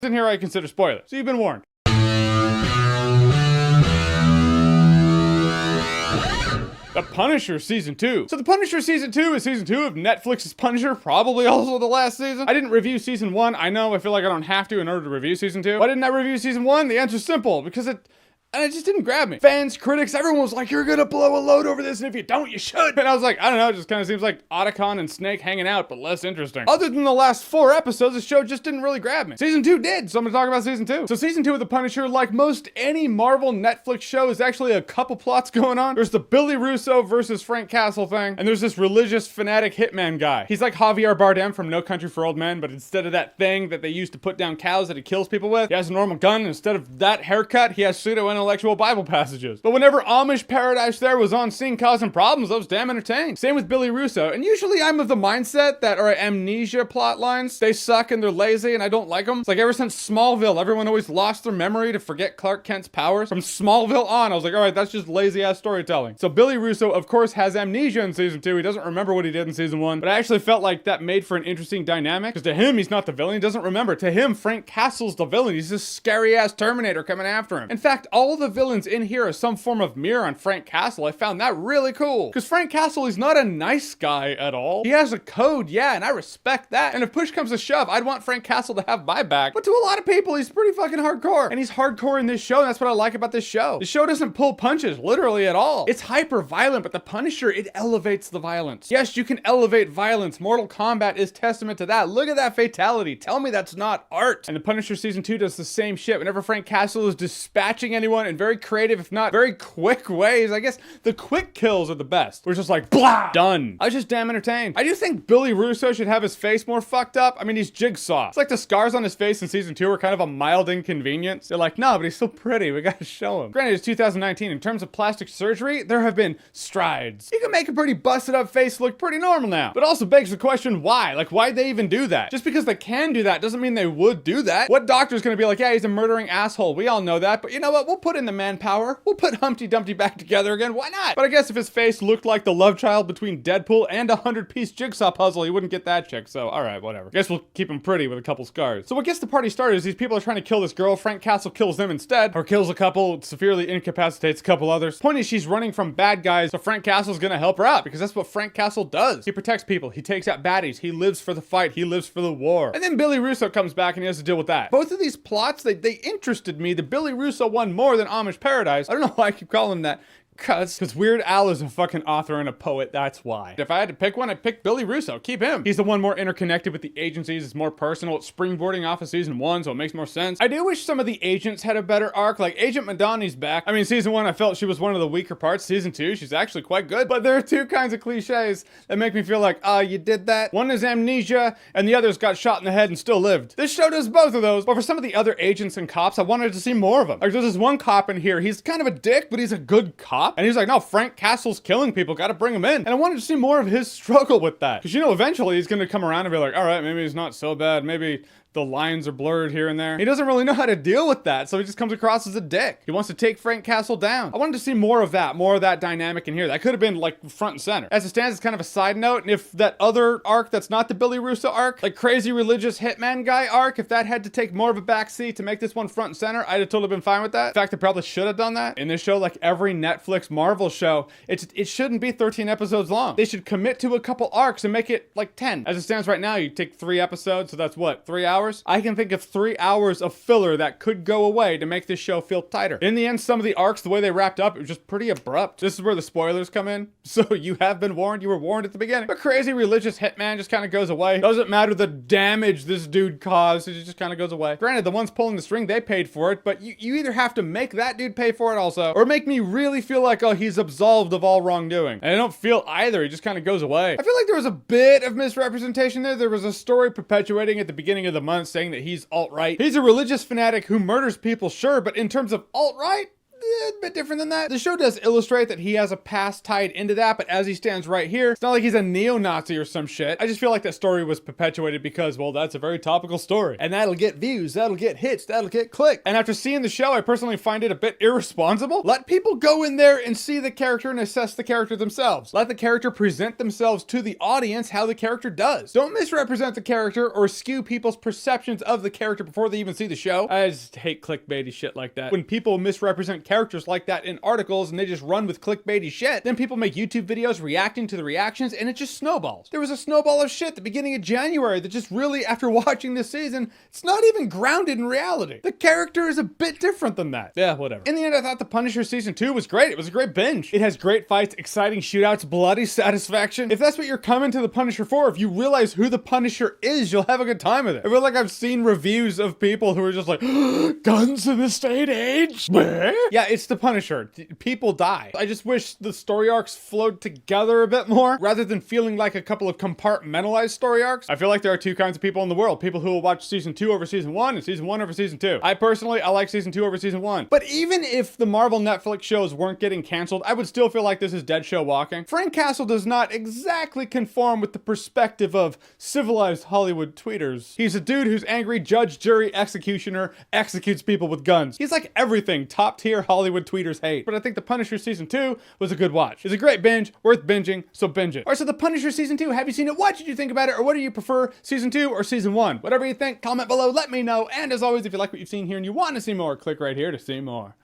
in here I consider spoilers, so you've been warned. The Punisher Season 2. So The Punisher Season 2 is Season 2 of Netflix's Punisher, probably also the last season. I didn't review Season 1. I know, I feel like I don't have to in order to review Season 2. Why didn't I review Season 1? The answer's simple, because it just didn't grab me. Fans, critics, everyone was like, you're gonna blow a load over this, and if you don't, you should. And I was like, I don't know, it just kind of seems like Otacon and Snake hanging out, but less interesting. Other than the last 4 episodes, the show just didn't really grab me. Season 2 did, so I'm gonna talk about Season 2. So Season 2 of The Punisher, like most any Marvel Netflix show, is actually a couple plots going on. There's the Billy Russo versus Frank Castle thing, and there's this religious fanatic hitman guy. He's like Javier Bardem from No Country for Old Men, but instead of that thing that they used to put down cows that he kills people with, he has a normal gun, and instead of that haircut, he has pseudo-intellectual Bible passages. But whenever Amish Paradise there was on scene causing problems, I was damn entertained. Same with Billy Russo. And usually I'm of the mindset that our amnesia plot lines, they suck and they're lazy and I don't like them. It's like ever since Smallville, everyone always lost their memory to forget Clark Kent's powers. From Smallville on, I was like, all right, that's just lazy ass storytelling. So Billy Russo, of course, has amnesia in Season 2. He doesn't remember what he did in Season 1. But I actually felt like that made for an interesting dynamic. Because to him, he's not the villain. He doesn't remember. To him, Frank Castle's the villain. He's this scary ass Terminator coming after him. In fact, all the villains in here are some form of mirror on Frank Castle. I found that really cool. Because Frank Castle, he's not a nice guy at all. He has a code, yeah, and I respect that. And if push comes to shove, I'd want Frank Castle to have my back. But to a lot of people, he's pretty fucking hardcore. And he's hardcore in this show, and that's what I like about this show. The show doesn't pull punches, literally at all. It's hyper violent, but the Punisher, it elevates the violence. Yes, you can elevate violence. Mortal Kombat is testament to that. Look at that fatality. Tell me that's not art. And the Punisher Season 2 does the same shit. Whenever Frank Castle is dispatching anyone in very creative, if not very quick ways. I guess the quick kills are the best. We're just like, blah, done. I was just damn entertained. I do think Billy Russo should have his face more fucked up. I mean, he's Jigsaw. It's like the scars on his face in Season 2 are kind of a mild inconvenience. They're like, no, but he's so pretty. We gotta show him. Granted, it's 2019. In terms of plastic surgery, there have been strides. You can make a pretty busted up face look pretty normal now. But also begs the question, why? Like, why'd they even do that? Just because they can do that doesn't mean they would do that. What doctor's gonna be like, yeah, he's a murdering asshole. We all know that. But you know what? We'll put in the manpower. We'll put Humpty Dumpty back together again. Why not? But I guess if his face looked like the love child between Deadpool and a 100-piece jigsaw puzzle, he wouldn't get that chick. So, all right, whatever. Guess we'll keep him pretty with a couple scars. So what gets the party started is these people are trying to kill this girl. Frank Castle kills them instead, or kills a couple, severely incapacitates a couple others. Point is, she's running from bad guys, so Frank Castle's gonna help her out because that's what Frank Castle does. He protects people. He takes out baddies. He lives for the fight. He lives for the war. And then Billy Russo comes back and he has to deal with that. Both of these plots, they interested me. The Billy Russo one more than Amish Paradise. I don't know why I keep calling him that. Because Weird Al is a fucking author and a poet, that's why. If I had to pick one, I'd pick Billy Russo. Keep him. He's the one more interconnected with the agencies. It's more personal. It's springboarding off of Season 1, so it makes more sense. I do wish some of the agents had a better arc. Like, Agent Madani's back. I mean, Season 1, I felt she was one of the weaker parts. Season 2, she's actually quite good. But there are two kinds of cliches that make me feel like, you did that? One is amnesia, and the other's got shot in the head and still lived. This show does both of those. But for some of the other agents and cops, I wanted to see more of them. Like, there's this one cop in here. He's kind of a dick, but he's a good cop. And he's like, no, Frank Castle's killing people, gotta bring him in. And I wanted to see more of his struggle with that. Because, you know, eventually he's gonna come around and be like, all right, maybe he's not so bad. Maybe the lines are blurred here and there. He doesn't really know how to deal with that, so he just comes across as a dick. He wants to take Frank Castle down. I wanted to see more of that dynamic in here. That could have been like front and center. As it stands, it's kind of a side note, and if that other arc that's not the Billy Russo arc, like crazy religious hitman guy arc, if that had to take more of a backseat to make this one front and center, I'd have totally been fine with that. In fact, they probably should have done that. In this show, like every Netflix Marvel show, it shouldn't be 13 episodes long. They should commit to a couple arcs and make it like 10. As it stands right now, you take 3 episodes, so that's what, 3 hours? I can think of 3 hours of filler that could go away to make this show feel tighter. In the end, some of the arcs, the way they wrapped up, it was just pretty abrupt. This is where the spoilers come in. So you have been warned. You were warned at the beginning. But crazy religious hitman just kind of goes away. Doesn't matter the damage this dude caused. It just kind of goes away. Granted, the ones pulling the string, they paid for it, but you either have to make that dude pay for it also, or make me really feel like, oh, he's absolved of all wrongdoing. And I don't feel either. He just kind of goes away. I feel like there was a bit of misrepresentation there. There was a story perpetuating at the beginning of the month saying that he's alt-right. He's a religious fanatic who murders people, sure, but in terms of alt-right, a bit different than that. The show does illustrate that he has a past tied into that, but as he stands right here, it's not like he's a neo-Nazi or some shit. I just feel like that story was perpetuated because, well, that's a very topical story. And that'll get views, that'll get hits, that'll get clicks. And after seeing the show, I personally find it a bit irresponsible. Let people go in there and see the character and assess the character themselves. Let the character present themselves to the audience how the character does. Don't misrepresent the character or skew people's perceptions of the character before they even see the show. I just hate clickbaity shit like that. When people misrepresent characters like that in articles and they just run with clickbaity shit, then people make YouTube videos reacting to the reactions and it just snowballs. There was a snowball of shit at the beginning of January that just really, after watching this season, it's not even grounded in reality. The character is a bit different than that. Yeah, whatever. In the end, I thought The Punisher Season 2 was great. It was a great binge. It has great fights, exciting shootouts, bloody satisfaction. If that's what you're coming to The Punisher for, if you realize who The Punisher is, you'll have a good time with it. I feel like I've seen reviews of people who are just like, guns in the state age? Yeah, it's The Punisher. People die. I just wish the story arcs flowed together a bit more, rather than feeling like a couple of compartmentalized story arcs. I feel like there are two kinds of people in the world. People who will watch Season 2 over Season 1 and Season 1 over Season 2. I personally, I like Season 2 over Season 1. But even if the Marvel Netflix shows weren't getting canceled, I would still feel like this is dead show walking. Frank Castle does not exactly conform with the perspective of civilized Hollywood tweeters. He's a dude who's angry judge, jury, executioner, executes people with guns. He's like everything top tier Hollywood tweeters hate. But I think The Punisher Season 2 was a good watch. It's a great binge, worth binging, so binge it. Alright, so The Punisher Season 2, have you seen it? What did you think about it? Or what do you prefer, Season 2 or Season 1? Whatever you think, comment below, let me know. And as always, if you like what you've seen here and you want to see more, click right here to see more.